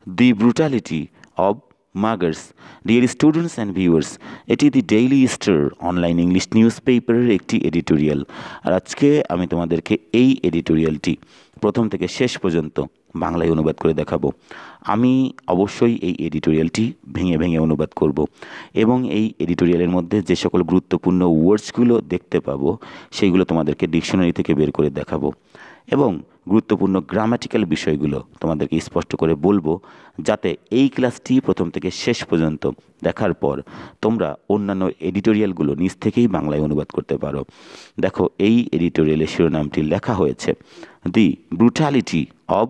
The brutality of muggers. Dear students and viewers, এটি the daily star online English news পেপারের একটি editorial. আর আজকে আমি তোমাদেরকে এই এডিটোরিয়ালটি প্রথম থেকে শেষ পর্যন্ত বাংলায় অনুবাদ করে দেখাবো। আমি অবশ্যই এই এডিটোরিয়ালটি ভেঙে ভেঙে অনুবাদ করব এবং এই এডিটোরিয়ালের মধ্যে যে সকল গুরুত্বপূর্ণ ওয়ার্ডসগুলো দেখতে পাবো সেইগুলো তোমাদেরকে ডিকশনারি থেকে বের করে দেখাবো এবং গুরুত্বপূর্ণ গ্রামাটিক্যাল বিষয়গুলো তোমাদেরকে স্পষ্ট করে বলবো, যাতে এই ক্লাসটি প্রথম থেকে শেষ পর্যন্ত দেখার পর তোমরা অন্যান্য এডিটোরিয়ালগুলো নিজ থেকেই বাংলায় অনুবাদ করতে পারো। দেখো, এই এডিটোরিয়ালের শিরোনামটি লেখা হয়েছে দি ব্রুটালিটি অব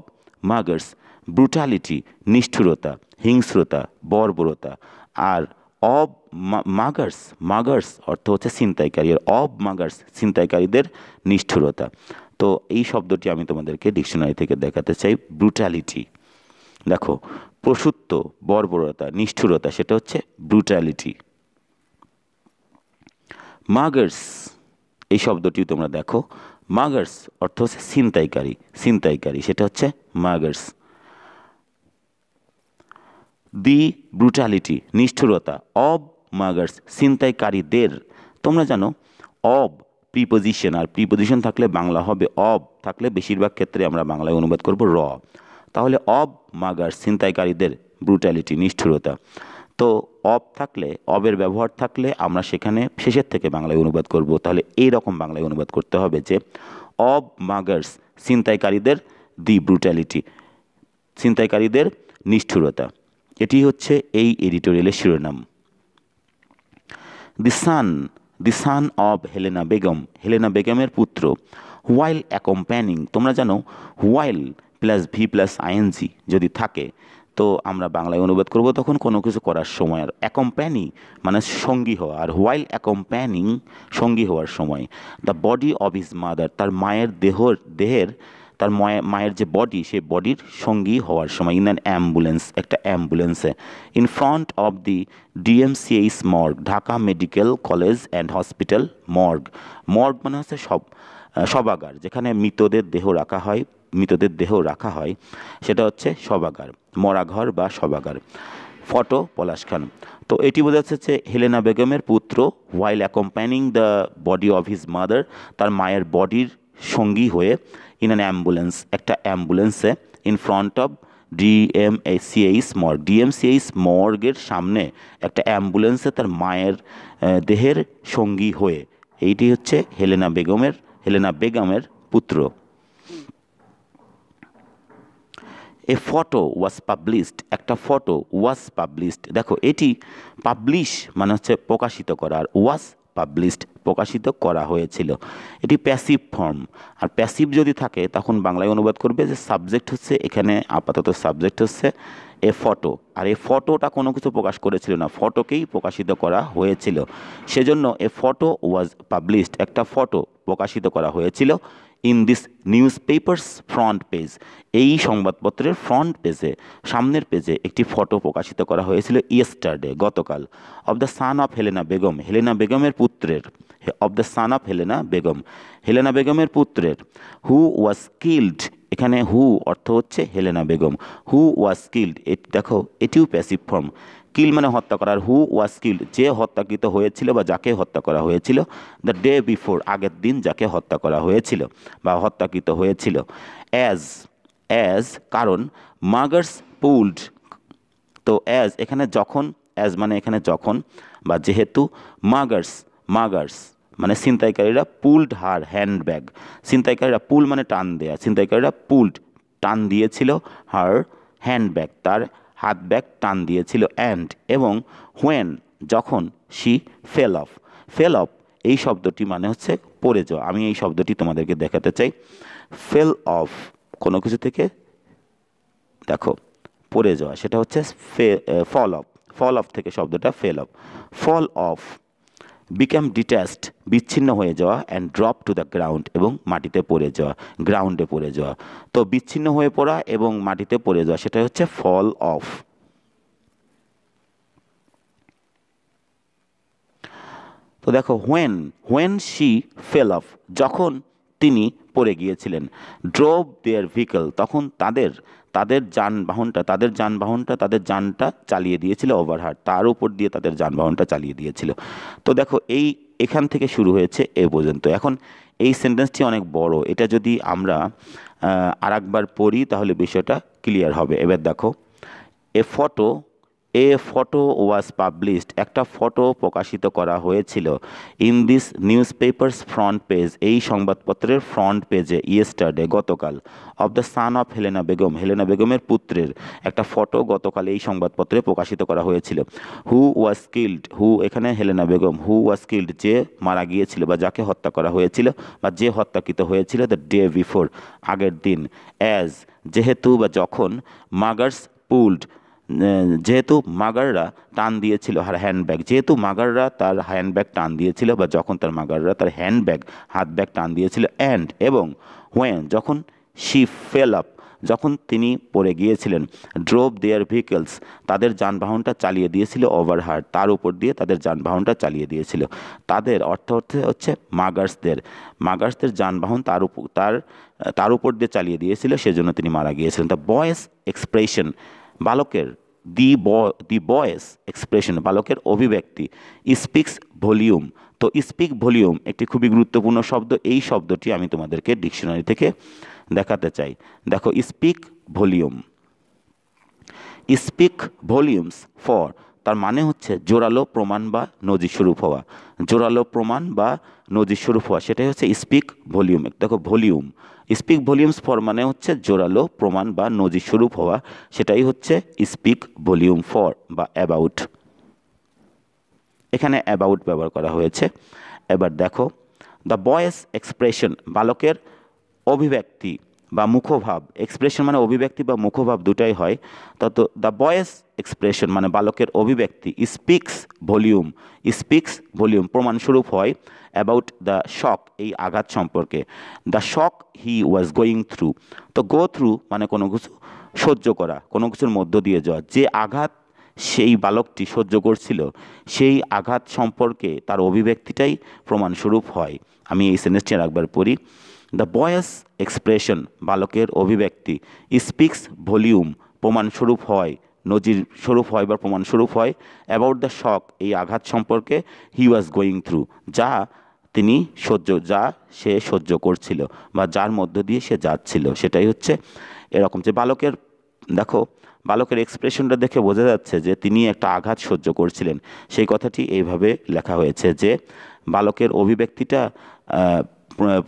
মাগার্স। ব্রুটালিটি নিষ্ঠুরতা, হিংস্রতা, বর্বরতা। আর অব মাগার্স, মাগার্স অর্থ হচ্ছে ছিনতাইকারী, আর অব মাগার্স ছিনতাইকারীদের নিষ্ঠুরতা। তো এই শব্দটি আমি তোমাদেরকে ডিকশনারি থেকে দেখাতে চাই। ব্রুটালিটি, দেখো, প্রসূত্ত, বর্বরতা, নিষ্ঠুরতা, সেটা হচ্ছে ব্রুটালিটি। মাগার্স, এই শব্দটি তোমরা দেখো, মাগার্স অর্থ হচ্ছে ছিনতাইকারী, ছিনতাইকারী, সেটা হচ্ছে মাগার্স। দি ব্রুটালিটি নিষ্ঠুরতা, অব মাগার্স ছিনতাইকারীদের। তোমরা জানো অব প্রিপোজিশন, আর প্রিপোজিশন থাকলে বাংলা হবে অব, থাকলে বেশিরভাগ ক্ষেত্রে আমরা বাংলায় অনুবাদ করব র। তাহলে অব মাগার্স ছিনতাইকারীদের ব্রুটালিটি নিষ্ঠুরতা। তো অব থাকলে, অবের ব্যবহার থাকলে আমরা সেখানে শেষের থেকে বাংলায় অনুবাদ করব। তাহলে এই রকম বাংলায় অনুবাদ করতে হবে যে অব মাগার্স ছিনতাইকারীদের দি ব্রুটালিটি, ছিনতাইকারীদের নিষ্ঠুরতা। এটি হচ্ছে এই এডিটোরিয়ালের শিরোনাম। The son of Helena Begum, Helena বেগমের পুত্র। হোয়াইল অ্যাকম্প্যানিং, তোমরা জানো while plus V plus ING যদি থাকে তো আমরা বাংলায় অনুবাদ করব তখন কোনো কিছু করার সময়। আর অ্যাকম্প্যানি মানে সঙ্গী হওয়া, আর হোয়াইল অ্যাকম্প্যানিং সঙ্গী হওয়ার সময়। The body of his mother, তার মায়ের দেহের, তার মায়ের যে বডি, সেই বডির সঙ্গী হওয়ার সময়। ইন অ্যান অ্যাম্বুলেন্স, একটা অ্যাম্বুলেন্সে। In front of the DMCH morgue, Dhaka medical college and hospital morgue. Morgue মানে হচ্ছে শবাগার, যেখানে মৃতদের দেহ রাখা হয়, মৃতদের দেহ রাখা হয়, সেটা হচ্ছে শবাগার, মরাঘর বা শবাগার। ফটো পলাশ খান। তো এটি বোঝা যাচ্ছে যে হেলেনা বেগমের পুত্র while accompanying the body of his mother, তার মায়ের বডির সঙ্গী হয়ে, ইন অ্যান অ্যাম্বুলেন্স, একটা অ্যাম্বুলেন্সে, in front of DMCH morgue, DMCH মর্গের সামনে একটা অ্যাম্বুলেন্সে তার মায়ের দেহের সঙ্গী হয়ে। এইটি হচ্ছে হেলেনা বেগমের পুত্র। এ ফটো ওয়াজ পাবলিশড, একটা ফটো ওয়াজ পাবলিশড। দেখো, এটি পাবলিশ মানে হচ্ছে প্রকাশিত করা, আর ওয়াজ পাবলিশড প্রকাশিত করা হয়েছিল। এটি প্যাসিভ ফর্ম, আর প্যাসিভ যদি থাকে তখন বাংলায় অনুবাদ করবে যে সাবজেক্ট হচ্ছে, এখানে আপাতত সাবজেক্ট হচ্ছে এ ফটো, আর এই ফটোটা কোনো কিছু প্রকাশ করেছিল না, ফটোকেই প্রকাশিত করা হয়েছিল। সেজন্য এ ফটো ওয়াজ পাবলিশড, একটা ফটো প্রকাশিত করা হয়েছিল। In this news papers front page, এই সংবাদপত্রের ফ্রন্ট পেজে, সামনের পেজে একটি ফটো প্রকাশিত করা হয়েছিল ইয়েস্টারডে, গতকাল। Of the son of Helena Begum, Helena বেগমের পুত্রের, of the son of Helena Begum, Helena বেগমের পুত্রের। হু ওয়াজ কিল্ড, এখানে হু অর্থ হচ্ছে Helena Begum, who was killed, দেখো এটিও প্যাসিভ ফর্ম। কিল মানে হত্যা করার, হু ওয়াজ কিল্ড যে হত্যাকৃত হয়েছিল বা যাকে হত্যা করা হয়েছিল। দ্য ডে বিফোর আগের দিন যাকে হত্যা করা হয়েছিল বা হত্যাকৃত হয়েছিল। অ্যাজ কারণ, মাগার্স পুলড, তো অ্যাজ এখানে যখন, অ্যাজ মানে এখানে যখন বা যেহেতু, মাগার্স মানে ছিনতাইকারীরা, পুলড হার হ্যান্ডব্যাগ, ছিনতাইকারীরা, পুল মানে টান দেয়া, ছিনতাইকারীরা পুলড টান দিয়েছিল, হার হ্যান্ডব্যাগ তার হাত ব্যাগ টান দিয়েছিল, অ্যান্ড এবং, হোয়েন যখন, শি ফেল অফ, এই শব্দটি মানে হচ্ছে পড়ে যাওয়া। আমি এই শব্দটি তোমাদেরকে দেখাতে চাই। ফেল অফ কোনো কিছু থেকে, দেখো, পড়ে যাওয়া, সেটা হচ্ছে ফল অফ থেকে শব্দটা ফল অফ। বিকাম ডিট্যাচড বিচ্ছিন্ন হয়ে যাওয়া, and drop to the ground এবং মাটিতে পড়ে যাওয়া, গ্রাউন্ডে পড়ে যাওয়া। তো বিচ্ছিন্ন হয়ে পড়া এবং মাটিতে পড়ে যাওয়া, সেটা হচ্ছে ফল অফ। তো দেখো, হোয়েন শি ফেল অফ, যখন তিনি পড়ে গিয়েছিলেন। ড্রোভ দেয়ার ভেহিকল, তখন তাদের যানবাহনটা তাদের যানটা চালিয়ে দিয়েছিল ওভারহার্ড, তার উপর দিয়ে তাদের যানবাহনটা চালিয়ে দিয়েছিল। তো দেখো এখান থেকে শুরু হয়েছে এ পর্যন্ত। এখন এই সেন্টেন্সটি অনেক বড়, এটা যদি আমরা আরেকবার পড়ি তাহলে বিষয়টা ক্লিয়ার হবে। এবার দেখো, এ ফটো ওয়াজ পাবলিশড, একটা ফটো প্রকাশিত করা হয়েছিল in this news papers front page, এই সংবাদপত্রের ফ্রন্ট পেজে, ইয়েস্টারডে, গতকাল, of the son of Helena Begum, Helena বেগমের পুত্রের একটা ফটো গতকাল এই সংবাদপত্রে প্রকাশিত করা হয়েছিল। হু ওয়াজ কিল্ড, হু এখানে Helena Begum, who was killed যে মারা গিয়েছিল বা যাকে হত্যা করা হয়েছিল বা যে হত্যাকৃত হয়েছিল, দ্য ডে বিফোর আগের দিন, অ্যাজ যেহেতু বা যখন, মাগার্স পুলড যেহেতু মাগাররা টান দিয়েছিল হ্যান্ডব্যাগ, যেহেতু মাগাররা তার হ্যান্ডব্যাগ টান দিয়েছিল বা যখন তার মাগাররা তার হাত ব্যাগ টান দিয়েছিল, অ্যান্ড এবং, হোয়েন যখন, শি ফেল আপ যখন তিনি পড়ে গিয়েছিলেন, ড্রোভ দেয়ার ভেহিকলস তাদের যানবাহনটা চালিয়ে দিয়েছিল, ওভারহার্ড তার উপর দিয়ে তাদের যানবাহনটা চালিয়ে দিয়েছিল। তাদের অর্থ হচ্ছে মাগার্সদের যানবাহন তার উপর দিয়ে চালিয়ে দিয়েছিল, সেজন্য তিনি মারা গিয়েছিলেন। দ্য বয়েস এক্সপ্রেশন, বালকের দি বয়েস এক্সপ্রেশন বালকের অভিব্যক্তি, স্পিক্স ভলিউম। তো স্পিক ভলিউম একটি খুবই গুরুত্বপূর্ণ শব্দ, এই শব্দটি আমি তোমাদেরকে ডিকশনারি থেকে দেখাতে চাই। দেখো, স্পিক ভলিউমস ফর, তার মানে হচ্ছে জোরালো প্রমাণ বা নজিরস্বরূপ হওয়া, সেটাই হচ্ছে স্পিক ভলিউম। দেখো ভলিউম, স্পিক ভলিউমস ফর মানে হচ্ছে জোরালো প্রমাণ বা নজিরস্বরূপ হওয়া, সেটাই হচ্ছে স্পিক ভলিউম ফর বা অ্যাবাউট। এখানে অ্যাবাউট ব্যবহার করা হয়েছে। এবার দেখো, দ্য বয়েস এক্সপ্রেশন বালকের অভিব্যক্তি বা মুখভাব, এক্সপ্রেশন মানে অভিব্যক্তি বা মুখভাব দুটাই হয়। তত দ্য বয়েস এক্সপ্রেশন মানে বালকের অভিব্যক্তি, স্পিক্স ভলিউম প্রমাণস্বরূপ হয়, অ্যাবাউট দ্য শক এই আঘাত সম্পর্কে, the shock he was going through. তো গো থ্রু মানে কোনো কিছু সহ্য করা, কোনো কিছুর মধ্য দিয়ে যাওয়া, যে আঘাত সেই বালকটি সহ্য করছিল সেই আঘাত সম্পর্কে তার অভিব্যক্তিটাই প্রমাণস্বরূপ হয়। আমি এই সেন্টেন্সটি আরেকবার পড়ি। দ্য বয়েস এক্সপ্রেশন বালকের অভিব্যক্তি, স্পিক্স ভলিউম প্রমাণস্বরূপ হয়, নজিরস্বরূপ হয় বা প্রমাণস্বরূপ হয়, অ্যাবাউট দ্য শক এই আঘাত সম্পর্কে, হি ওয়াজ গোয়িং থ্রু যা সে সহ্য করছিল বা যার মধ্য দিয়ে সে যাচ্ছিল, সেটাই হচ্ছে এরকম। যে বালকের এক্সপ্রেশনটা দেখে বোঝা যাচ্ছে যে তিনি একটা আঘাত সহ্য করছিলেন, সেই কথাটি এইভাবে লেখা হয়েছে যে বালকের অভিব্যক্তিটা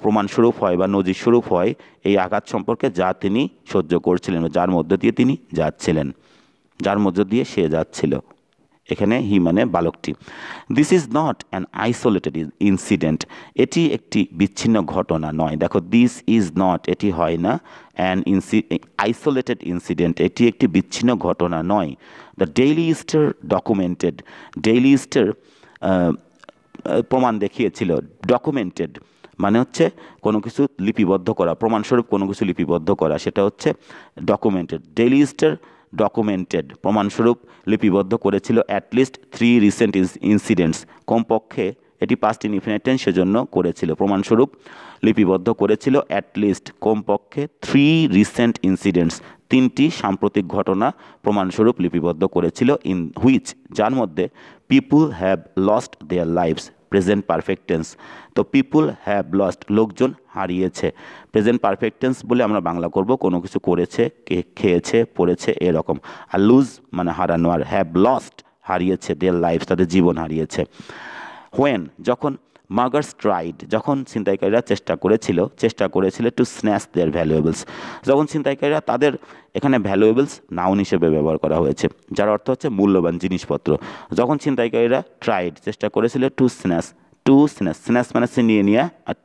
প্রমাণস্বরূপ হয় বা নজিরস্বরূপ হয় এই আঘাত সম্পর্কে যা তিনি সহ্য করছিলেন, যার মধ্য দিয়ে তিনি যাচ্ছিলেন, যার মধ্য দিয়ে সে যাচ্ছিল। এখানে হি মানে বালকটি। This is not an isolated incident, এটি একটি বিচ্ছিন্ন ঘটনা নয়। দেখো, দিস ইজ নট এটি হয় না, অ্যান আইসোলেটেড ইনসিডেন্ট এটি একটি বিচ্ছিন্ন ঘটনা নয়। The daily star documented, daily star প্রমাণ দেখিয়েছিল, ডকুমেন্টেড মানে হচ্ছে কোনো কিছু লিপিবদ্ধ করা, প্রমাণস্বরূপ কোনো কিছু লিপিবদ্ধ করা, সেটা হচ্ছে ডকুমেন্টেড। ডেইলি স্টার ডকুমেন্টেড প্রমাণস্বরূপ লিপিবদ্ধ করেছিল অ্যাটলিস্ট 3 রিসেন্ট ইনসিডেন্টস, কমপক্ষে এটি পাস্ট ইনডিফিনিট টেন্স সেজন্য করেছিল, প্রমাণস্বরূপ লিপিবদ্ধ করেছিল অ্যাটলিস্ট কমপক্ষে 3 রিসেন্ট ইনসিডেন্টস 3টি সাম্প্রতিক ঘটনা প্রমাণস্বরূপ লিপিবদ্ধ করেছিল, ইন হুইচ যার মধ্যে পিপুল have lost their lives, present perfect tense. তো পিপুল হ্যাভ লস্ট লোকজন হারিয়েছে, প্রেজেন্ট পারফেক্ট টেন্স বলে আমরা বাংলা করব কোনো কিছু করেছে, খেয়েছে, পড়েছে এরকম। আর লুজ মানে হারানো, আর হ্যাভ লস্ট হারিয়েছে, দেয়ার লাইভস তাদের জীবন হারিয়েছে। হোয়েন যখন, মাগার্স ট্রাইড যখন ছিনতাইকারীরা চেষ্টা করেছিল টু স্ন্যাচ দেয়ার ভ্যালুয়েবলস, যখন ছিনতাইকারীরা তাদের, এখানে ভ্যালুয়েবলস নাউন হিসেবে ব্যবহার করা হয়েছে যার অর্থ হচ্ছে মূল্যবান জিনিসপত্র। যখন ছিনতাইকারীরা চেষ্টা করেছিল টু স্ন্যাচ মানে ছিনিয়ে নেওয়া, আর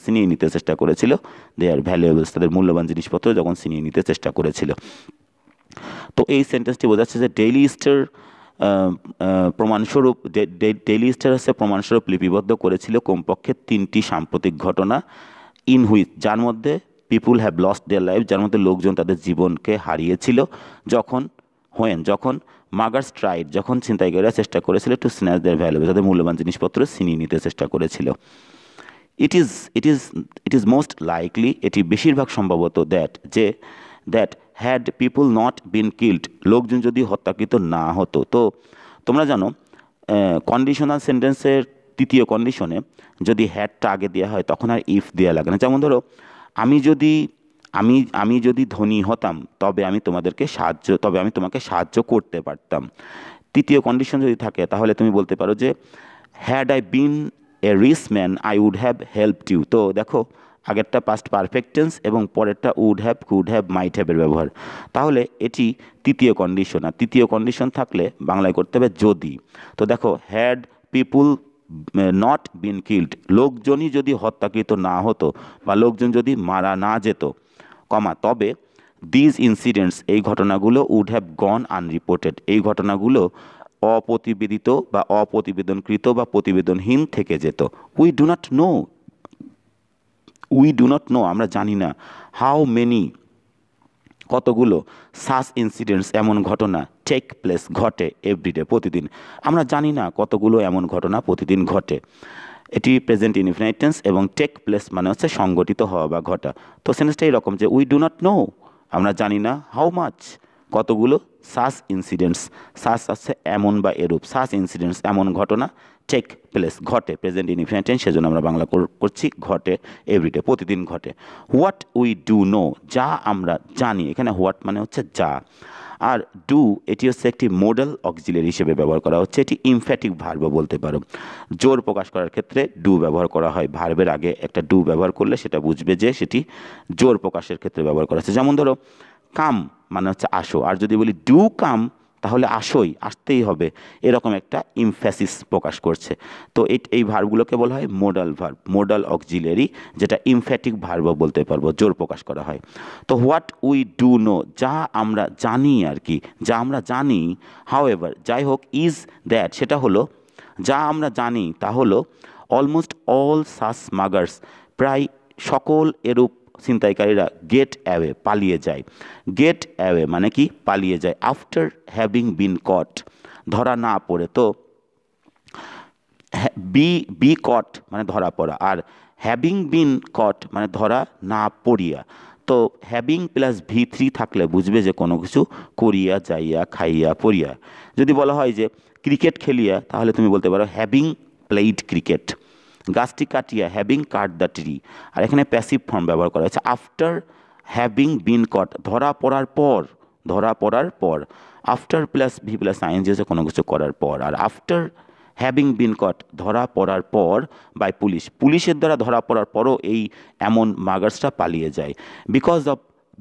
ছিনিয়ে নিতে চেষ্টা করেছিল দেয়ার ভ্যালুয়েবলস তাদের মূল্যবান জিনিসপত্র যখন ছিনিয়ে নিতে চেষ্টা করেছিল। তো এই সেন্টেন্সটি বোঝাচ্ছে যে ডেইলি স্টার প্রমাণস্বরূপ, ডেইলি স্টার হচ্ছে প্রমাণস্বরূপ লিপিবদ্ধ করেছিল কমপক্ষে 3টি সাম্প্রতিক ঘটনা, ইন হুইচ যার মধ্যে পিপুল হ্যাভ লস্ট দেয়ার লাইফ যার মধ্যে লোকজন তাদের জীবনকে হারিয়েছিল, যখন মাগার্স ট্রাইড যখন ছিনতাইকারীরা চেষ্টা করেছিল টু স্ন্যাচ দেয়ার ভ্যালুয়েবলস তাদের মূল্যবান জিনিসপত্র ছিনিয়ে নিতে চেষ্টা করেছিল। ইট ইজ মোস্ট লাইকলি, এটি বেশিরভাগ সম্ভবত that had people not been killed, লোকজন যদি হত্যাকৃত না হতো। তো তোমরা জানো কন্ডিশনাল সেন্টেন্সের তৃতীয় কন্ডিশনে যদি হ্যাডটা আগে দেওয়া হয় তখন আর ইফ দেওয়া লাগে না। যেমন ধরো আমি যদি ধনী হতাম তবে আমি তোমাকে সাহায্য করতে পারতাম। তৃতীয় কন্ডিশন যদি থাকে তাহলে তুমি বলতে পারো যে had I been a rich man I would have helped you. তো দেখো আগেরটা পাস্ট পারফেক্ট টেন্স এবং পরেরটা would have, could have, might হ্যাভের ব্যবহার। তাহলে এটি তৃতীয় কন্ডিশন, আর তৃতীয় কন্ডিশন থাকলে বাংলায় করতে হবে যদি। তো দেখো had people not been killed, লোকজনই যদি হত্যাকৃত না হতো বা লোকজন যদি মারা না যেত, তবে দিজ ইনসিডেন্টস, এই ঘটনাগুলো উড হ্যাভ গন আনরিপোর্টেড, এই ঘটনাগুলো অপ্রতিবেদিত বা অপ্রতিবেদনকৃত বা প্রতিবেদনহীন থেকে যেত। উই ডু নট নো, আমরা জানি না, হাউ মেনি, কতগুলো, সাস ইনসিডেন্টস, এমন ঘটনা, টেক প্লেস, ঘটে, এভরিডে, প্রতিদিন, আমরা জানি না কতগুলো এমন ঘটনা প্রতিদিন ঘটে। এটি প্রেজেন্ট ইনডিফিনাইট টেন্স এবং টেক প্লেস মানে হচ্ছে সংঘটিত হওয়া বা ঘটা। তো সেন্টেন্সটা এরকম যে উই ডু নট নো, আমরা জানি না, হাউ মাচ, কতগুলো, সাস ইনসিডেন্টস, সাস আছে এমন বা এরূপ, সাস ইনসিডেন্টস এমন ঘটনা, টেক প্লেস ঘটে, প্রেজেন্ট ইনডিফিনাইট টেন্স সেজন্য আমরা বাংলা করছি ঘটে, এভরিডে প্রতিদিন ঘটে। হোয়াট উই ডু নো, যা আমরা জানি, এখানে হোয়াট মানে হচ্ছে যা, আর ডু এটি হচ্ছে একটি মোডাল অক্সিলারি হিসেবে ব্যবহার করা হচ্ছে, এটি ইমফ্যাটিক ভার্ব বলতে পারো। জোর প্রকাশ করার ক্ষেত্রে ডু ব্যবহার করা হয়, ভার্বের আগে একটা ডু ব্যবহার করলে সেটা বুঝবে যে সেটি জোর প্রকাশের ক্ষেত্রে ব্যবহার করা হচ্ছে। যেমন ধরো কাম মানে হচ্ছে আসো, আর যদি বলি ডু কাম তাহলে আসতেই হবে, এরকম একটা ইমফ্যাসিস প্রকাশ করছে। তো এই ভার্বগুলোকে বলা হয় মোডাল ভার্ব, মোডাল অক্সিলারি, যেটা ইমফ্যাটিক ভার্ব বলতে পারবো, জোর প্রকাশ করা হয়। তো হোয়াট উই ডু নো, যা আমরা জানি আর কি, যা আমরা জানি, হাউএভার যাই হোক, ইজ দ্যাট সেটা হলো, যা আমরা জানি তা হলো, অলমোস্ট অল সাস স্মাগার্স, প্রায় সকল এরূপ ছিনতাইকারীরা গেট অ্যাওয়ে, পালিয়ে যায়। গেট অ্যাওয়ে মানে কি, পালিয়ে যায়। আফটার হ্যাভিং বিন কট, ধরা না পড়ে। তো বি কট মানে ধরা পড়া, আর হ্যাভিং বিন কট মানে ধরা না পড়িয়া। তো হ্যাভিং প্লাস V3 থাকলে বুঝবে যে কোনো কিছু করিয়া, যাইয়া, খাইয়া, পড়িয়া। যদি বলা হয় যে ক্রিকেট খেলিয়া তাহলে তুমি বলতে পারো হ্যাভিং প্লেইড ক্রিকেট। গাছটি কাটিয়া, হ্যাভিং কাট দ্য ট্রি। আর এখানে প্যাসিভ ফর্ম ব্যবহার করা হয়েছে, আফটার হ্যাভিং বিন কট, ধরা পড়ার পর। After plus V plus ING হচ্ছে কোনো কিছু করার পর, আর আফটার হ্যাভিং বিন কট ধরা পড়ার পর বাই পুলিশের দ্বারা ধরা পড়ার পরও এই এমন মাগার্সটা পালিয়ে যায়।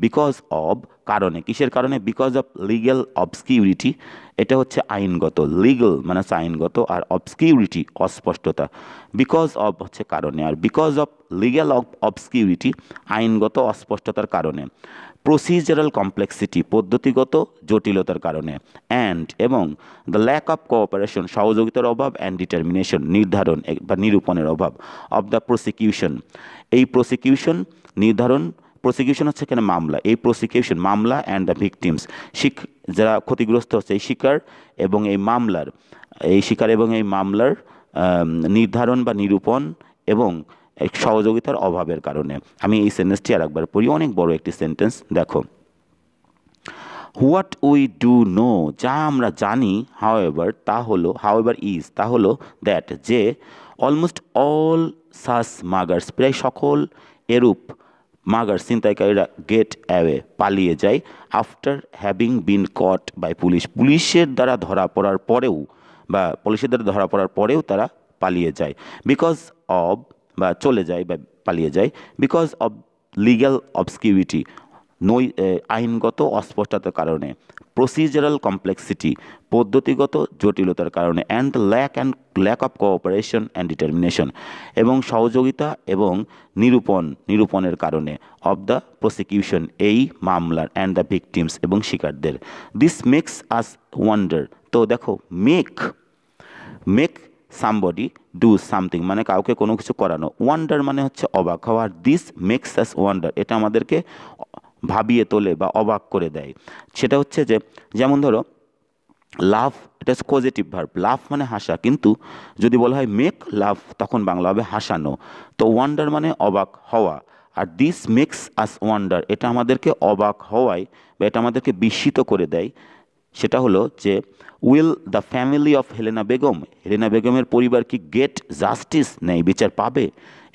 বিকজ অব কারণে, কিসের কারণে, বিকজ অফ লিগ্যাল অবস্কিউরিটি, এটা হচ্ছে আইনগত, লিগ্যাল মানে হচ্ছে আইনগত, আর অবস্কিউরিটি অস্পষ্টতা। বিকজ অব হচ্ছে কারণে, আর বিকজ অফ লিগ্যাল অবস্কিউরিটি আইনগত অস্পষ্টতার কারণে। প্রসিজারাল কমপ্লেক্সিটি পদ্ধতিগত জটিলতার কারণে। অ্যান্ড এবং দ্য ল্যাক অফ কোঅপারেশন সহযোগিতার অভাব, অ্যান্ড ডিটারমিনেশন নির্ধারণ বা নিরূপণের অভাব, অব দ্য প্রসিকিউশন এই প্রসিকিউশন নির্ধারণ, প্রসিকিউশন হচ্ছে এখানে মামলা, এই প্রসিকিউশন মামলা, অ্যান্ড দ্য ভিকটিমস যারা ক্ষতিগ্রস্ত হচ্ছে এই শিকার এবং এই মামলার নির্ধারণ বা নিরূপণ এবং সহযোগিতার অভাবের কারণে। আমি এই সেন্টেন্সটি আর একবার পড়ি, অনেক বড় একটি সেন্টেন্স, দেখো। হোয়াট উই ডু নো, যা আমরা জানি, হাউএভার ইজ তা হলো দ্যাট যে, অলমোস্ট অল সাস মাগার্স প্রায় সকল এরূপ মাগার্স ছিনতাইকারীরা গেট অ্যাওয়ে পালিয়ে যায়, after having been caught by পুলিশের দ্বারা ধরা পড়ার পরেও তারা পালিয়ে যায়। বিকজ অব বা চলে যায় বা পালিয়ে যায়, বিকজ অব লিগ্যাল অবস্কিউরিটি আইনগত অস্পষ্টতার কারণে, প্রসিজারাল কমপ্লেক্সিটি পদ্ধতিগত জটিলতার কারণে, and lack of cooperation and determination এবং সহযোগিতা এবং নিরূপণের কারণে, অব দ্য প্রসিকিউশন এই মামলার, অ্যান্ড দ্য ভিকটিমস এবং শিকারদের। This makes us wonder. তো দেখো মেক সামবডি ডু সামথিং মানে কাউকে কোনো কিছু করানো, ওয়ান্ডার মানে হচ্ছে অবাক হওয়া, আর দিস মেক্স আস ওয়ান্ডার এটা আমাদেরকে ভাবিয়ে তোলে বা অবাক করে দেয়। সেটা হচ্ছে যে, যেমন ধরো লাভ, এটা হচ্ছে পজিটিভ ভার্ব। লাভ মানে হাসা, কিন্তু যদি বলা হয় মেক লাভ তখন বাংলা হবে হাসানো। তো ওয়ান্ডার মানে অবাক হওয়া, আর দিস মেক্স আস ওয়ান্ডার, এটা আমাদেরকে অবাক হওয়ায় বা এটা আমাদেরকে বিস্মিত করে দেয়। সেটা হলো যে will the family of Helena Begum, Helena বেগমের পরিবার কি গেট জাস্টিস, ন্যায় বিচার পাবে?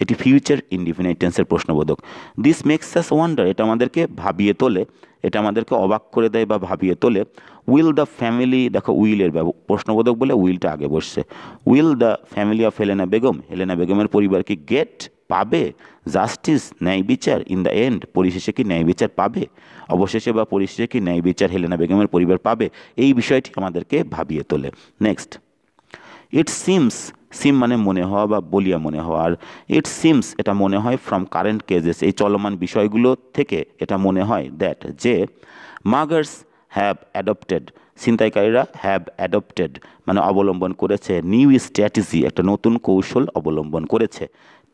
এটি ফিউচার ইনডিফিনাইট টেন্সের প্রশ্নবোধক। দিস মেক্স আস ওয়ান্ডার, এটা আমাদেরকে ভাবিয়ে তোলে, এটা আমাদেরকে অবাক করে দেয় বা ভাবিয়ে তোলে। উইল দ্য ফ্যামিলি, দেখো উইলের প্রশ্নবোধক বলে উইলটা আগে বসছে। Will the family of Helena Begum, Helena বেগমের পরিবার কি গেট পাবে জাস্টিস, ন্যায় বিচার, ইন দ্য এন্ড, পরিশেষে কি ন্যায় বিচার পাবে? অবশেষে বা পরিশেষে কি ন্যায় বিচার হেলেনা বেগমের পরিবার পাবে? এই বিষয়টি আমাদেরকে ভাবিয়ে তোলে। নেক্সট, ইট সিমস, সিম মানে মনে হওয়া বা বলিয়া মনে হওয়া, আর ইট সিমস এটা মনে হয় ফ্রম কারেন্ট কেজেস, এই চলমান বিষয়গুলো থেকে এটা মনে হয় দ্যাট যে muggers have adopted, ছিনতাইকারীরা have adopted মানে অবলম্বন করেছে, নিউ স্ট্র্যাটেজি একটা নতুন কৌশল অবলম্বন করেছে,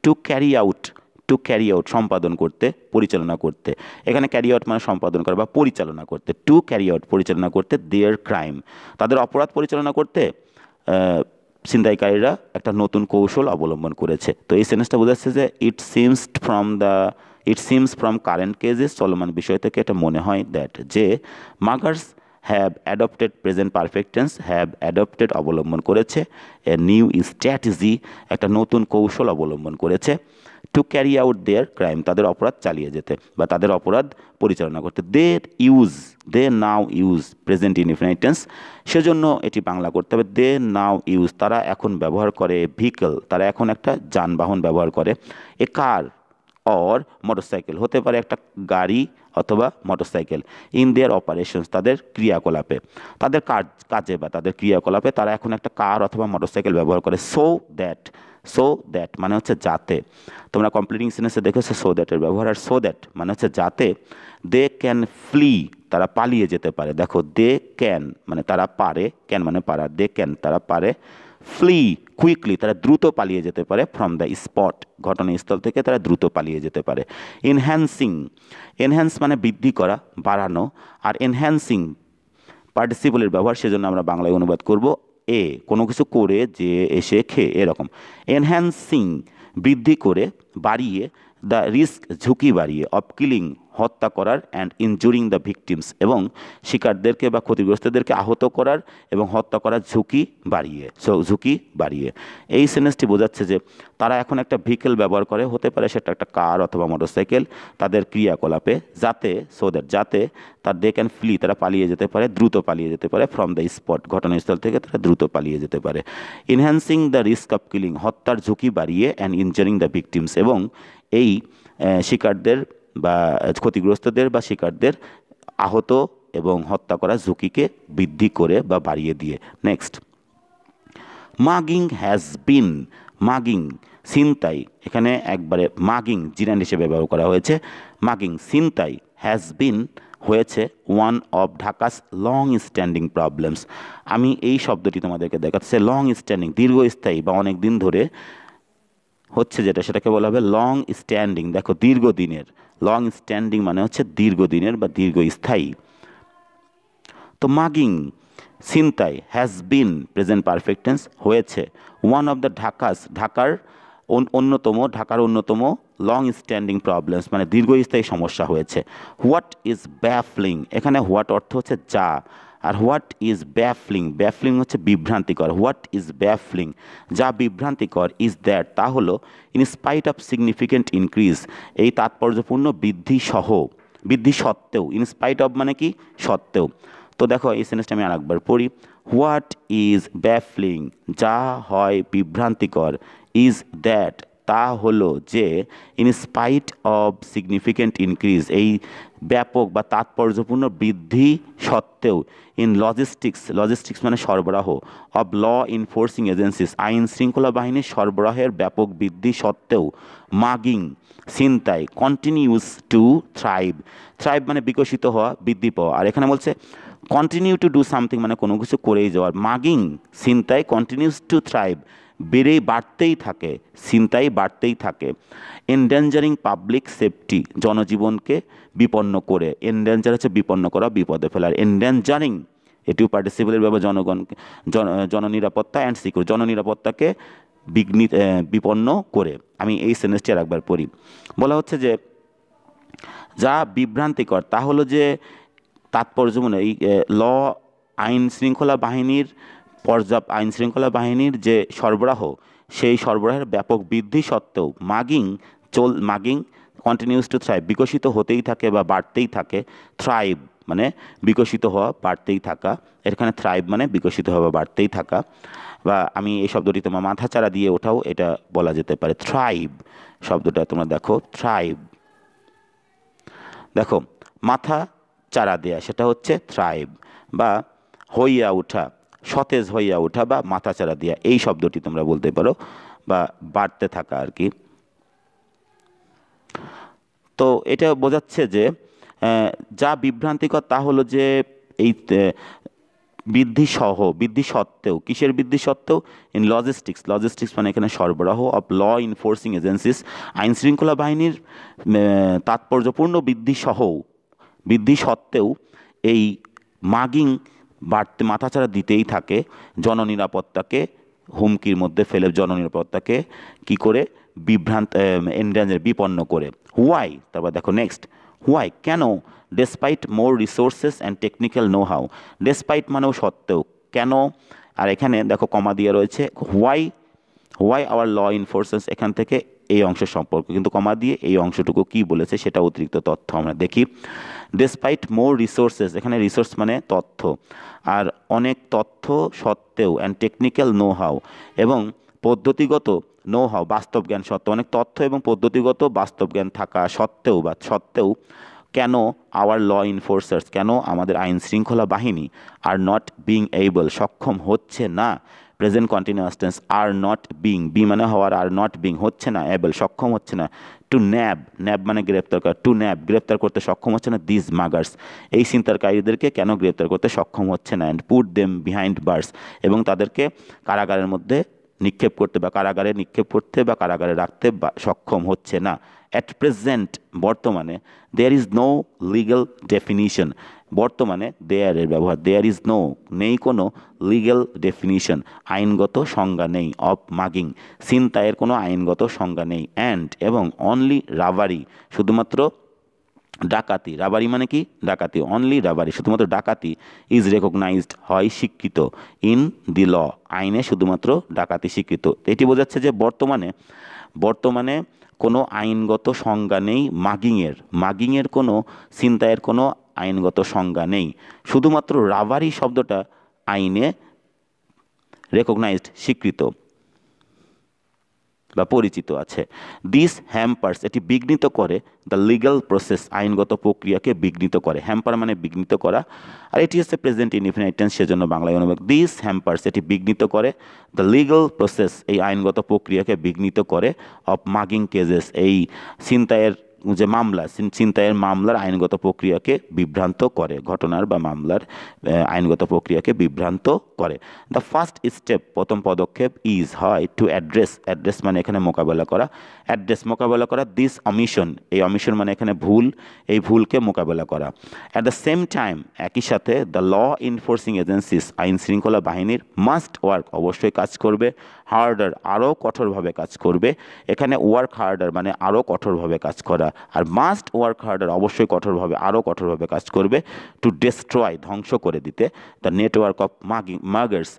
to carry out, two carry out সম্পাদন করতে, পরিচালনা করতে, এখানে ক্যারি আউট মানে সম্পাদন করা বা পরিচালনা করতে, টু ক্যারি আউট পরিচালনা করতে, দেয়ার ক্রাইম তাদের অপরাধ পরিচালনা করতে ছিনতাইকারীরা একটা নতুন কৌশল অবলম্বন করেছে। তো এই সেন্টেন্সটা বোঝাচ্ছে যে it seems from current cases, চলমান বিষয় থেকে এটা মনে হয় দ্যাট যে muggers have adopted, present perfect tense, have adopted অবলম্বন করেছে, এ নিউ স্ট্র্যাটেজি একটা নতুন কৌশল অবলম্বন করেছে, to carry out their crime তাদের অপরাধ চালিয়ে যেতে বা তাদের অপরাধ পরিচালনা করতে। They now use present indefinite tense, সেজন্য এটি বাংলা করতে হবে দে নাও ইউজ, তারা এখন ব্যবহার করে, ভেহিকল তারা এখন একটা যানবাহন ব্যবহার করে, এ কার অর মোটরসাইকেল হতে পারে একটা গাড়ি অথবা মোটরসাইকেল, ইন দেয়ার অপারেশনস তাদের ক্রিয়াকলাপে, তাদের কাজে বা তাদের ক্রিয়াকলাপে তারা এখন একটা কার অথবা মোটরসাইকেল ব্যবহার করে। সো দ্যাট মানে হচ্ছে যাতে, তোমরা কমপ্লিটিং সেন্টেন্সে দেখেছো সো দ্যাটের ব্যবহার, আর সো দ্যাট মানে হচ্ছে যাতে দে ক্যান ফ্লি তারা পালিয়ে যেতে পারে। দেখো দে ক্যান মানে তারা পারে, ক্যান মানে পারা, দে ক্যান তারা পারে, ফ্লি কুইকলি তারা দ্রুত পালিয়ে যেতে পারে, ফ্রম দ্য স্পট ঘটনাস্থল থেকে তারা দ্রুত পালিয়ে যেতে পারে। এনহ্যান্স মানে বৃদ্ধি করা, বাড়ানো, আর এনহ্যান্সিং পার্টিসিপলের ব্যবহার, সেজন্য আমরা বাংলায় অনুবাদ করব কোনো কিছু করে, যে, এসে, খেয়ে, এরকম। এনহ্যান্সিং বৃদ্ধি করে, বাড়িয়ে, দ্য রিস্ক ঝুঁকি বাড়িয়ে, অফ কিলিং হত্যা করার, অ্যান্ড ইনজুরিং দ্য ভিকটিমস এবং শিকারদেরকে বা ক্ষতিগ্রস্তদেরকে আহত করার এবং হত্যা করার ঝুঁকি বাড়িয়ে। এই সেন্টেন্সটি বোঝাচ্ছে যে তারা এখন একটা ভেহিকেল ব্যবহার করে, হতে পারে সেটা একটা কার অথবা মোটরসাইকেল, তাদের ক্রিয়াকলাপে যাতে যাতে দে ক্যান ফ্লি তারা পালিয়ে যেতে পারে, দ্রুত পালিয়ে যেতে পারে, ফ্রম দ্য স্পট ঘটনাস্থল থেকে তারা দ্রুত পালিয়ে যেতে পারে। Enhancing the risk of killing হত্যার ঝুঁকি বাড়িয়ে, অ্যান্ড ইনজারিং দ্য ভিকটিমস এবং এই শিকারদের বা ক্ষতিগ্রস্তদের বা শিকারদের আহত এবং হত্যা করার ঝুঁকিকে বৃদ্ধি করে বা বাড়িয়ে দিয়ে। নেক্সট, মাগিং ছিনতাই, এখানে একবারে মাগিং জিরান্ড হিসেবে ব্যবহার করা হয়েছে। মাগিং ছিনতাই হ্যাজ বিন হয়েছে one of Dhaka's long standing problems. আমি এই শব্দটি তোমাদেরকে দেখাচ্ছি, লং স্ট্যান্ডিং দীর্ঘস্থায়ী বা অনেক দিন ধরে হচ্ছে যেটা, সেটাকে বলা হবে লং স্ট্যান্ডিং। দেখো দীর্ঘদিনের, লং স্ট্যান্ডিং মানে হচ্ছে দীর্ঘদিনের বা দীর্ঘস্থায়ী। তো মাগিং ছিনতাই has been present perfect tense হয়েছে, ওয়ান অফ দ্য ঢাকার অন্যতম লং স্ট্যান্ডিং প্রবলেমস মানে দীর্ঘস্থায়ী সমস্যা হয়েছে। হোয়াট ইজ ব্যাফলিং, এখানে হোয়াট অর্থ হচ্ছে যা, আর হোয়াট ইজ ব্যাফলিং হচ্ছে বিভ্রান্তিকর। হোয়াট ইজ ব্যাফলিং যা বিভ্রান্তিকর, ইজ দ্যাট তা হলো, in spite of significant increase এই তাৎপর্যপূর্ণ বৃদ্ধি সত্ত্বেও, ইন স্পাইট অফ মানে কি সত্ত্বেও। তো দেখো এই সেন্টেন্সটা আমি আরেকবার পড়ি, হোয়াট ইজ ব্যাফলিং যা হয় বিভ্রান্তিকর, ইজ দ্যাট তা হলো যে, in spite of significant increase এই ব্যাপক বা তাৎপর্যপূর্ণ বৃদ্ধি সত্ত্বেও, ইন লজিস্টিক্স মানে সরবরাহ, অব ল ইনফোর্সিং এজেন্সিস আইন শৃঙ্খলা বাহিনীর সরবরাহের ব্যাপক বৃদ্ধি সত্ত্বেও, মাগিং ছিনতাই কন্টিনিউস টু থ্রাইভ মানে বিকশিত হওয়া, বৃদ্ধি পাওয়া। আর এখানে বলছে কন্টিনিউ টু ডু সামথিং মানে কোনো কিছু করেই যাওয়ার। মাগিং ছিনতাই কন্টিনিউস টু থ্রাইভ বাড়তেই থাকে। এনডেঞ্জারিং পাবলিক সেফটি জনজীবনকে বিপন্ন করে, এনডেঞ্জার হচ্ছে বিপন্ন করা, বিপদে ফেলার, এনডেঞ্জারিং এটিও পার্টিসিপেলের ব্যাপার জননিরাপত্তা অ্যান্ড সিকিউর, জননিরাপত্তাকে বিপন্ন করে। আমি এই সেন্টেন্সটি আর একবার পড়ি। বলা হচ্ছে যে যা বিভ্রান্তিকর তা হলো যে তাৎপর্য মানে এই আইন শৃঙ্খলা বাহিনীর যে সরবরাহ, সেই সরবরাহের ব্যাপক বৃদ্ধি সত্ত্বেও মাগিং কন্টিনিউস টু থ্রাইভ, বিকশিত হতেই থাকে বা বাড়তেই থাকে। থ্রাইভ মানে বিকশিত হওয়া, বাড়তেই থাকা। এখানে থ্রাইভ মানে বিকশিত হওয়া বা বাড়তেই থাকা, বা আমি এই শব্দটি তোমার মাথাচাড়া দিয়ে ওঠাও এটা বলা যেতে পারে। থ্রাইভ শব্দটা তোমরা দেখো, থ্রাইভ, দেখো মাথা চারা দেয়া সেটা হচ্ছে থ্রাইভ, বা হইয়া ওঠা, সতেজ হইয়া ওঠা বা মাথা চারা দেয়া, এই শব্দটি তোমরা বলতে পারো, বা বাড়তে থাকা আর কি। তো এটা বোঝাচ্ছে যে যা বিভ্রান্তিকর তা হলো যে এই বৃদ্ধি সত্ত্বেও, কিসের বৃদ্ধি সত্ত্বেও? ইন লজিস্টিক্স মানে এখানে সরবরাহ, অফ ল ইনফোর্সিং এজেন্সিস, আইন শৃঙ্খলা বাহিনীর তাৎপর্যপূর্ণ বৃদ্ধি সত্ত্বেও এই মাগিং মাথাচাড়া দিতেই থাকে, জননিরাপত্তাকে হুমকির মধ্যে ফেলে, জননিরাপত্তাকে কি করে বিপন্ন করে। হোয়াই, তারপর দেখো নেক্সট, হোয়াই কেন, despite more resources and technical know how, despite মানেও সত্ত্বেও, কেন, আর এখানে দেখো কমা দিয়ে রয়েছে হোয়াই আওয়ার ল ইনফোর্সেস, এখান থেকে এই অংশের সম্পর্ক, কিন্তু কমা দিয়ে এই অংশটুকু কি বলেছে সেটা অতিরিক্ত তথ্য আমরা দেখি। ডেসপাইট মোর রিসোর্সেস, এখানে রিসোর্স মানে তথ্য, আর অনেক তথ্য সত্ত্বেও, অ্যান্ড টেকনিক্যাল নো হাউ, এবং পদ্ধতিগত নো হাউ বাস্তব জ্ঞান সত্ত্বেও, অনেক তথ্য এবং পদ্ধতিগত বাস্তব জ্ঞান থাকা সত্ত্বেও কেন আওয়ার ল ইনফোর্সার্স, কেন আমাদের আইন শৃঙ্খলা বাহিনী আর নট বিং এইবল, সক্ষম হচ্ছে না, present continuous tense, are not being, be মানে হওয়ার, আর নট বিং হচ্ছে না, এবল সক্ষম হচ্ছে না, টু ন্যাব মানে গ্রেপ্তার করা, টু ন্যাব গ্রেপ্তার করতে সক্ষম হচ্ছে না, দিস মাগার্স এই ছিনতাইকারীদেরকে কেন গ্রেপ্তার করতে সক্ষম হচ্ছে না, and put them behind bars, এবং তাদেরকে কারাগারের মধ্যে নিক্ষেপ করতে বা কারাগারে রাখতে সক্ষম হচ্ছে না। অ্যাট প্রেজেন্ট বর্তমানে, there is no legal definition, বর্তমানে দেয়ারের ব্যবহার, দেয়ার ইজ নেই কোনো লিগ্যাল ডেফিনিশন আইনগত সংজ্ঞা নেই, অফ মাগিং ছিনতাইয়ের কোনো আইনগত সংজ্ঞা নেই, অ্যান্ড এবং অনলি রাবারি শুধুমাত্র ডাকাতি, রাবারি মানে কি ডাকাতি, অনলি রাবারি শুধুমাত্র ডাকাতি, ইজ রেকগনাইজড হয় স্বীকৃত, ইন দি ল আইনে শুধুমাত্র ডাকাতি স্বীকৃত। এটি বোঝাচ্ছে যে বর্তমানে কোনো আইনগত সংজ্ঞা নেই মাগিংয়ের কোনো, ছিনতাইয়ের কোনো আইনগত সংজ্ঞা নেই, শুধুমাত্র রাবারি শব্দটা আইনে রেকগনাইজড স্বীকৃত বা পরিচিত আছে। দিস হ্যাম্পার্স এটি বিঘ্নিত করে দ্য লিগ্যাল প্রসেস আইনগত প্রক্রিয়াকে বিঘ্নিত করে, হ্যাম্পার মানে বিঘ্নিত করা, আর এটি হচ্ছে প্রেজেন্ট ইনডিফিনিট টেন্স, সেজন্য বাংলায় অনুবাদ। দিস হ্যাম্পার্স এটি বিঘ্নিত করে দ্য লিগ্যাল প্রসেস এই আইনগত প্রক্রিয়াকে বিঘ্নিত করে, অফ মাগিং কেসেস এই ছিনতাইয়ের যে ছিনতাইয়ের মামলার আইনগত প্রক্রিয়াকে বিভ্রান্ত করে, ঘটনার বা মামলার আইনগত প্রক্রিয়াকে বিভ্রান্ত করে। দ্য ফার্স্ট স্টেপ প্রথম পদক্ষেপ ইজ হয় টু অ্যাড্রেস মানে এখানে মোকাবেলা করা দিস অমিশন এই অমিশন মানে এখানে ভুল, এই ভুলকে মোকাবেলা করা। অ্যাট দ্য সেম টাইম একই সাথে দ্য ল ইনফোর্সিং এজেন্সিস আইন শৃঙ্খলা বাহিনীর মাস্ট ওয়ার্ক অবশ্যই কাজ করবে, হার্ডার আরও কঠোরভাবে কাজ করবে, এখানে ওয়ার্ক হার্ডার মানে আরও কঠোরভাবে কাজ করা, আর মাস্ট ওয়ার্ক হার্ডার অবশ্যই আরও কঠোরভাবে কাজ করবে, টু ডেস্ট্রয় ধ্বংস করে দিতে দ্য নেটওয়ার্ক অফ মাগার্স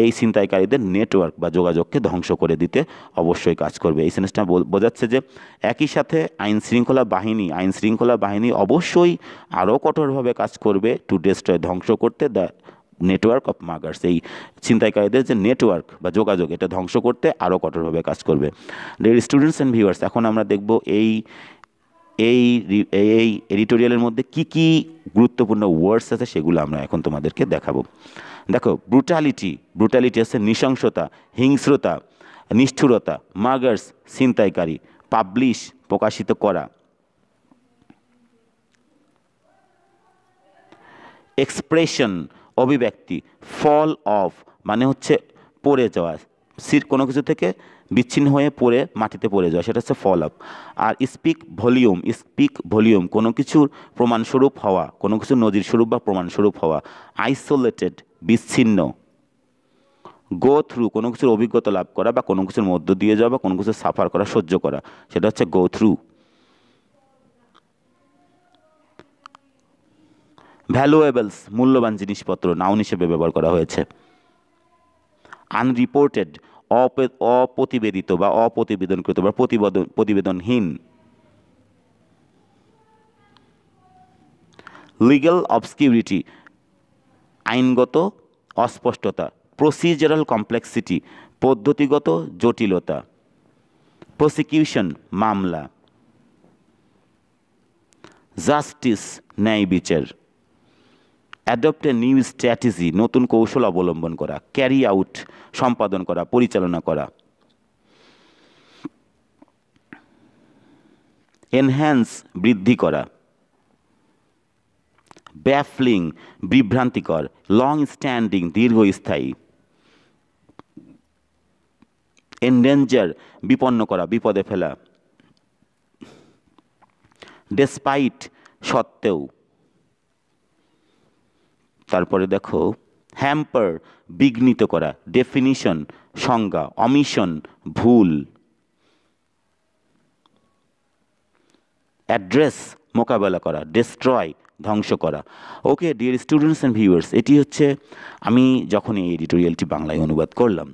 এই ছিনতাইকারীদের নেটওয়ার্ক বা যোগাযোগকে ধ্বংস করে দিতে অবশ্যই কাজ করবে। এই সেন্টেন্সটা বোঝাচ্ছে যে একই সাথে আইন শৃঙ্খলা বাহিনী অবশ্যই আরও কঠোরভাবে কাজ করবে, টু ডেস্ট্রয় ধ্বংস করতে দ্য নেটওয়ার্ক অফ মাগার্স এই ছিনতাইকারীদের যে নেটওয়ার্ক বা যোগাযোগ এটা ধ্বংস করতে আরও কঠোরভাবে কাজ করবে। ডিয়ার স্টুডেন্টস অ্যান্ড ভিউয়ার্স, এখন আমরা দেখব এই এডিটোরিয়ালের মধ্যে কি গুরুত্বপূর্ণ ওয়ার্ডস আছে সেগুলো আমরা এখন তোমাদেরকে দেখাবো। দেখো, ব্রুটালিটি আছে নৃশংসতা, হিংস্রতা, নিষ্ঠুরতা, মাগার্স ছিনতাইকারী, পাবলিশ প্রকাশিত করা, এক্সপ্রেশন অভিব্যক্তি, ফল অফ মানে হচ্ছে পড়ে যাওয়া, কোনো কিছু থেকে বিচ্ছিন্ন হয়ে পড়ে মাটিতে পড়ে যাওয়া, সেটা হচ্ছে ফল আপ। আর স্পিক ভলিউম কোনো কিছুর প্রমাণস্বরূপ হওয়া, কোনো কিছুর নজির স্বরূপ বা প্রমাণস্বরূপ হওয়া। আইসোলেটেড বিচ্ছিন্ন। গো থ্রু কোনো কিছুর অভিজ্ঞতা লাভ করা বা কোনো কিছুর মধ্য দিয়ে যাওয়া বা কোনো কিছু সাফার করা, সহ্য করা, সেটা হচ্ছে গো থ্রু। ভ্যালুয়েবলস মূল্যবান জিনিসপত্র, নাউন হিসেবে ব্যবহার করা হয়েছে। আনরিপোর্টেড অপ্রতিবেদিত বা অপ্রতিবেদনকৃত বা প্রতিবেদনহীন। লিগ্যাল অবস্কিউরিটি আইনগত অস্পষ্টতা। প্রসিজারাল কমপ্লেক্সিটি পদ্ধতিগত জটিলতা। প্রসিকিউশন মামলা। জাস্টিস ন্যায় বিচার। অ্যাডপ্ট এ নিউ স্ট্র্যাটেজি নতুন কৌশল অবলম্বন করা। ক্যারি আউট সম্পাদন করা, পরিচালনা করা। এনহ্যান্স বৃদ্ধি করা। ব্যাফলিং বিভ্রান্তিকর। লং স্ট্যান্ডিং দীর্ঘস্থায়ী। এন্ডেঞ্জার বিপন্ন করা, বিপদে ফেলা। ডেসপাইট সত্ত্বেও। তারপরে দেখো হ্যাম্পার বিঘ্নিত করা। ডেফিনিশন সংজ্ঞা। অমিশন ভুল। অ্যাড্রেস মোকাবেলা করা। ডেস্ট্রয় ধ্বংস করা। Okay dear students and viewers, এটি হচ্ছে আমি যখন এই এডিটোরিয়ালটি বাংলায় অনুবাদ করলাম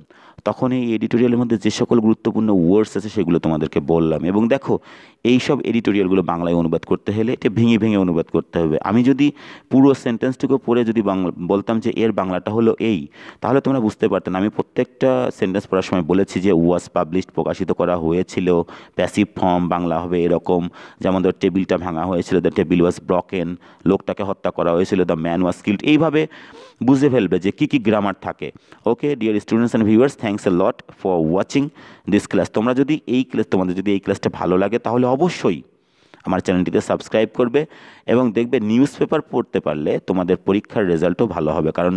তখন এই এডিটোরিয়ালের মধ্যে যে সকল গুরুত্বপূর্ণ ওয়ার্ডস আছে সেগুলো তোমাদেরকে বললাম। এবং দেখো এই সব এডিটোরিয়ালগুলো বাংলায় অনুবাদ করতে হলে এটা ভেঙে ভেঙে অনুবাদ করতে হবে। আমি যদি পুরো সেন্টেন্সটুকু পড়ে যদি বলতাম যে এর বাংলাটা হলো এই, তাহলে তোমরা বুঝতে পারতেন। আমি প্রত্যেকটা সেন্টেন্স পড়ার সময় বলেছি যে ওয়াজ পাবলিশড প্রকাশিত করা হয়েছিল, প্যাসিভ ফর্ম বাংলা হবে এরকম, যেমন ধর টেবিলটা ভাঙা হয়েছিল, দ্য টেবিল ওয়াজ ব্রকেন, লোকটাকে হত্যা করা হয়েছিল, দ্য ম্যান ওয়াজ কিল্ড। এইভাবে বুঝে ফেলবে যে কী কী গ্রামার থাকে। Okay dear students and viewers, thanks a lot for watching this class. তোমাদের যদি এই ক্লাসটা ভালো লাগে তাহলে অবশ্যই আমার চ্যানেলটিতে সাবস্ক্রাইব করবে এবং দেখবে নিউজ পেপার পড়তে পারলে তোমাদের পরীক্ষার রেজাল্টও ভালো হবে। কারণ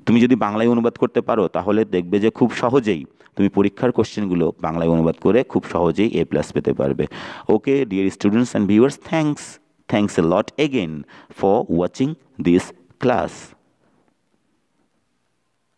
তুমি যদি বাংলায় অনুবাদ করতে পারো তাহলে দেখবে যে খুব সহজেই তুমি পরীক্ষার কোশ্চেনগুলো বাংলায় অনুবাদ করে খুব সহজেই A+ পেতে পারবে। Okay dear students and viewers, thanks a lot again for watching this class.